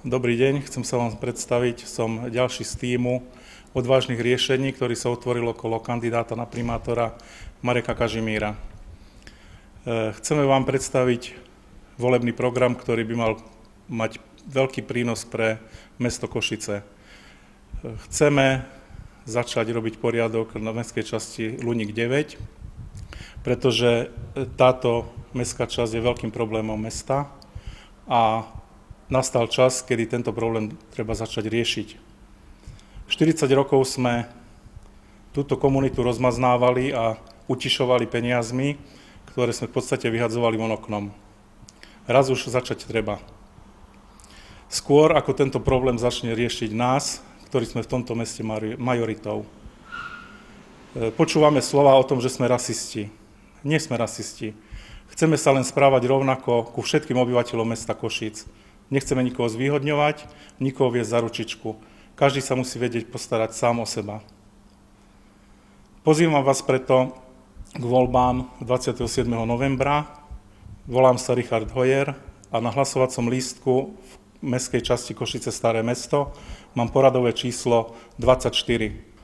Dobrý deň, chcem sa vám predstaviť. Som ďalší z tímu odvážnych riešení, ktorý sa otvoril okolo kandidáta na primátora Mareka Kažimíra. Chceme vám predstaviť volebný program, ktorý by mal mať veľký prínos pre mesto Košice. Chceme začať robiť poriadok na mestskej časti Luník 9, pretože táto mestská časť je veľkým problémom mesta a nastal čas, kedy tento problém treba začať riešiť. 40 rokov sme túto komunitu rozmaznávali a utišovali peniazmi, ktoré sme v podstate vyhadzovali von oknom. Raz už začať treba. Skôr ako tento problém začne riešiť nás, ktorí sme v tomto meste majoritou. Počúvame slova o tom, že sme rasisti. Nie sme rasisti. Chceme sa len správať rovnako ku všetkým obyvateľom mesta Košíc. Nechceme nikoho zvýhodňovať, nikoho viesť za ručičku. Každý sa musí vedieť postarať sám o seba. Pozývam vás preto k voľbám 27. novembra. Volám sa Richard Hojer a na hlasovacom lístku v mestskej časti Košice Staré mesto mám poradové číslo 24.